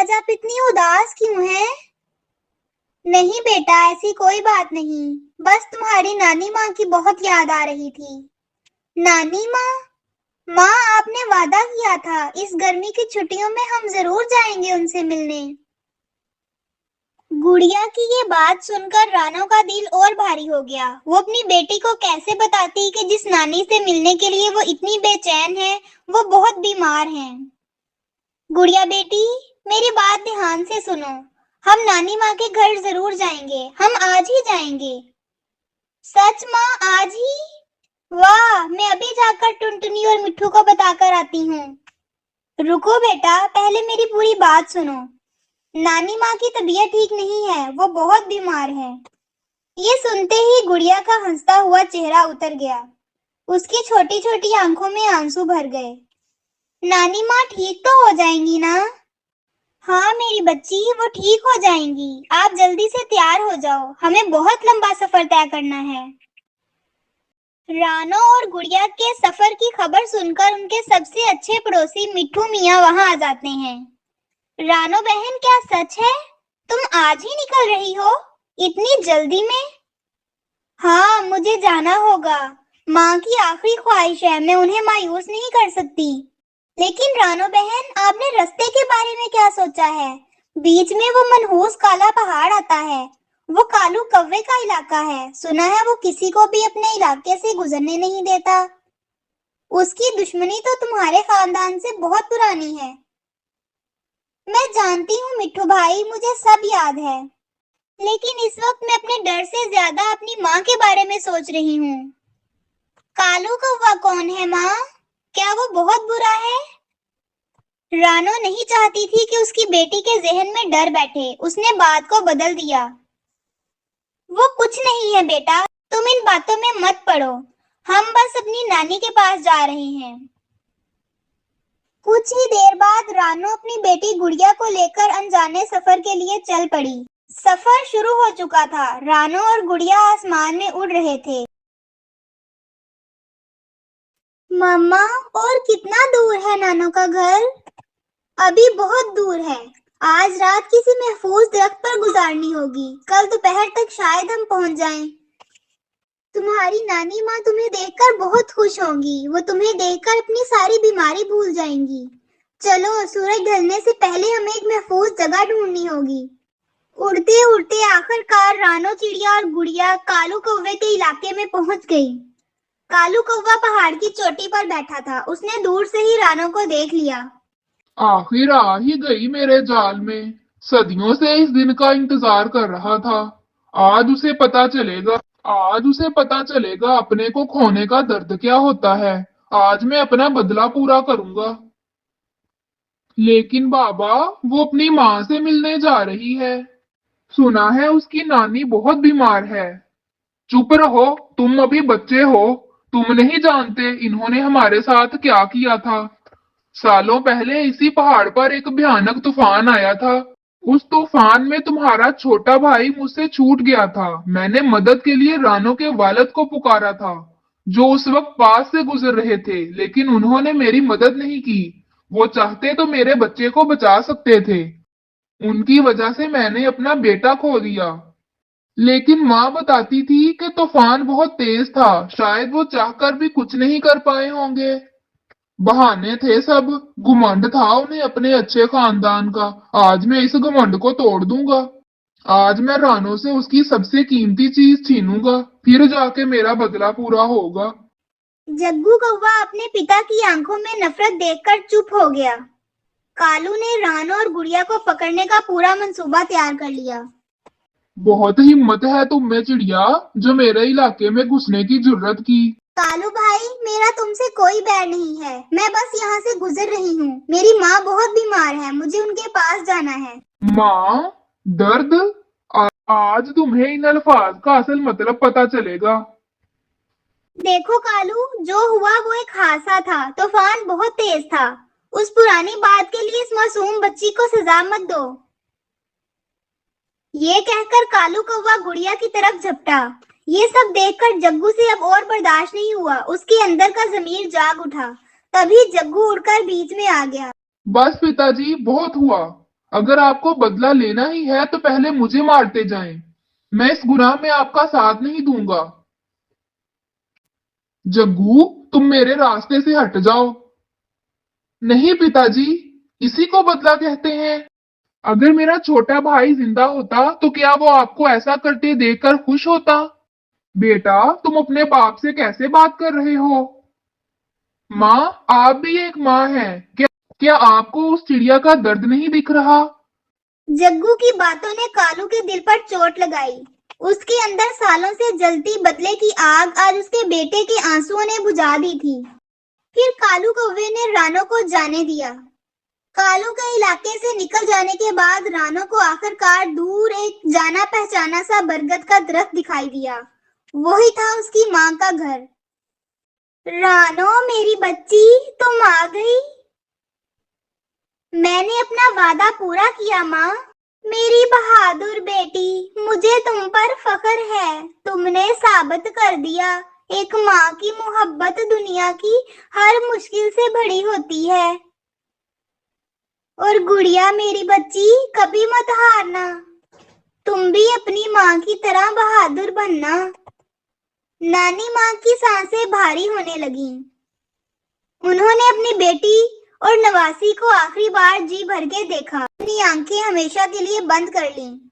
आज आप इतनी उदास क्यों हैं? नहीं बेटा, ऐसी कोई बात नहीं। बस तुम्हारी नानी माँ की बहुत याद आ रही थी। नानी माँ? माँ, आपने वादा किया था इस गर्मी की छुट्टियों में हम जरूर जाएंगे उनसे मिलने। गुड़िया की ये बात सुनकर रानो का दिल और भारी हो गया। वो अपनी बेटी को कैसे बताती कि जिस नानी से मिलने के लिए वो इतनी बेचैन है, वो बहुत बीमार है। गुड़िया बेटी, मेरी बात ध्यान से सुनो। हम नानी माँ के घर जरूर जाएंगे, हम आज ही जाएंगे। सच माँ, आज ही? वाह, मैं अभी जाकर टुनटुनी और मिट्ठू को बताकर आती हूँ। रुको बेटा, पहले मेरी पूरी बात सुनो। नानी माँ की तबीयत ठीक नहीं है, वो बहुत बीमार है। ये सुनते ही गुड़िया का हंसता हुआ चेहरा उतर गया। उसकी छोटी छोटी आंखों में आंसू भर गए। नानी माँ ठीक तो हो जाएंगी ना? हाँ मेरी बच्ची, वो ठीक हो जाएंगी। आप जल्दी से तैयार हो जाओ, हमें बहुत लंबा सफर तय करना है। रानो और गुड़िया के सफर की खबर सुनकर उनके सबसे अच्छे पड़ोसी मिट्ठू मियाँ वहां आ जाते हैं। रानो बहन, क्या सच है? तुम आज ही निकल रही हो? इतनी जल्दी में? हाँ, मुझे जाना होगा। माँ की आखिरी ख्वाहिश है, मैं उन्हें मायूस नहीं कर सकती। लेकिन रानो बहन, आपने रास्ते के बारे में क्या सोचा है? बीच में वो मनहूस काला पहाड़ आता है। वो कालू कौवे का इलाका है। सुना है वो किसी को भी अपने इलाके से गुजरने नहीं देता। उसकी दुश्मनी तो तुम्हारे खानदान से बहुत पुरानी है। मैं जानती हूँ मिट्ठू भाई, मुझे सब याद है। लेकिन इस वक्त मैं अपने डर से ज्यादा अपनी माँ के बारे में सोच रही हूँ। कालू कौवा कौन है माँ? क्या वो बहुत बुरा है? रानो नहीं चाहती थी कि उसकी बेटी के जहन में डर बैठे। उसने बात को बदल दिया। वो कुछ नहीं है बेटा, तुम इन बातों में मत पड़ो। हम बस अपनी नानी के पास जा रहे हैं। कुछ ही देर बाद रानो अपनी बेटी गुड़िया को लेकर अनजाने सफर के लिए चल पड़ी। सफर शुरू हो चुका था। रानो और गुड़िया आसमान में उड़ रहे थे। मम्मा, और कितना दूर है नानो का घर? अभी बहुत दूर है। आज रात किसी महफूज दरख्त पर गुजारनी होगी। कल दोपहर तक शायद हम पहुंच जाएं। तुम्हारी नानी माँ तुम्हें देखकर बहुत खुश होंगी। वो तुम्हें देखकर अपनी सारी बीमारी भूल जाएंगी। चलो, सूरज ढलने से पहले हमें एक महफूज जगह ढूंढनी होगी। उड़ते उड़ते आखिरकार रानो चिड़िया और गुड़िया कालू कौवे के इलाके में पहुंच गई। कालू कौवा पहाड़ की चोटी पर बैठा था। उसने दूर से ही रानो को देख लिया। आखिर आ ही गई मेरे जाल में। सदियों से इस दिन का इंतजार कर रहा था। आज उसे पता चलेगा। आज उसे पता चलेगा अपने को खोने का दर्द क्या होता है। आज मैं अपना बदला पूरा करूंगा। लेकिन बाबा, वो अपनी माँ से मिलने जा रही है। सुना है उसकी नानी बहुत बीमार है। चुप रहो, तुम अभी बच्चे हो। तुम नहीं जानते इन्होंने हमारे साथ क्या किया था। सालों पहले इसी पहाड़ पर एक भयानक तूफान आया था। उस तूफान में तुम्हारा छोटा भाई मुझसे छूट गया था। मैंने मदद के लिए रानो के वालिद को पुकारा था, जो उस वक्त पास से गुजर रहे थे, लेकिन उन्होंने मेरी मदद नहीं की। वो चाहते तो मेरे बच्चे को बचा सकते थे। उनकी वजह से मैंने अपना बेटा खो दिया। लेकिन माँ बताती थी कि तूफान बहुत तेज था, शायद वो चाहकर भी कुछ नहीं कर पाए होंगे। बहाने थे सब। घुमंड था उन्हें अपने अच्छे खानदान का। आज मैं इस घमंड को तोड़ दूंगा। आज मैं रानो से उसकी सबसे कीमती चीज छीनूंगा, फिर जाके मेरा बदला पूरा होगा। जग्गू कौवा अपने पिता की आंखों में नफरत देखकर चुप हो गया। कालू ने रानो और गुड़िया को पकड़ने का पूरा मंसूबा तैयार कर लिया। बहुत हिम्मत है तुम में चिड़िया, जो मेरे इलाके में घुसने की जुर्रत की। कालू भाई, मेरा तुमसे कोई बैर नहीं है। मैं बस यहाँ से गुजर रही हूँ। मेरी माँ बहुत बीमार है, मुझे उनके पास जाना है। माँ? दर्द? आज तुम्हें इन अल्फाज का असल मतलब पता चलेगा। देखो कालू, जो हुआ वो एक हादसा था। तूफान बहुत तेज था। उस पुरानी बात के लिए इस मासूम बच्ची को सजा मत दो। ये कहकर कालू कौवा गुड़िया की तरफ झपटा। ये सब देखकर जग्गू से अब और बर्दाश्त नहीं हुआ। उसके अंदर का जमीर जाग उठा। तभी जग्गू उड़कर बीच में आ गया। बस पिताजी, बहुत हुआ। अगर आपको बदला लेना ही है तो पहले मुझे मारते जाएं। मैं इस गुनाह में आपका साथ नहीं दूंगा। जग्गू, तुम मेरे रास्ते से हट जाओ। नहीं पिताजी, इसी को बदला कहते हैं। अगर मेरा छोटा भाई जिंदा होता तो क्या वो आपको ऐसा करते देखकर खुश होता? बेटा, तुम अपने बाप से कैसे बात कर रहे हो? माँ, आप भी एक माँ हैं। क्या आपको उस चिड़िया का दर्द नहीं दिख रहा? जग्गू की बातों ने कालू के दिल पर चोट लगाई। उसके अंदर सालों से जलती बदले की आग आज उसके बेटे के आंसुओं ने बुझा दी थी। फिर कालू कौवे ने रानो को जाने दिया। कालू के इलाके से निकल जाने के बाद रानो को आखिरकार दूर एक जाना पहचाना सा बरगद का दरख्त दिखाई दिया। वही था उसकी माँ का घर। रानो मेरी बच्ची, तुम आ गई। मैंने अपना वादा पूरा किया माँ। मेरी बहादुर बेटी, मुझे तुम पर फख्र है। तुमने साबित कर दिया एक माँ की मोहब्बत दुनिया की हर मुश्किल से बड़ी होती है। और गुड़िया मेरी बच्ची, कभी मत हारना। तुम भी अपनी माँ की तरह बहादुर बनना। नानी माँ की सांसें भारी होने लगीं। उन्होंने अपनी बेटी और नवासी को आखिरी बार जी भर के देखा। अपनी आंखें हमेशा के लिए बंद कर लीं।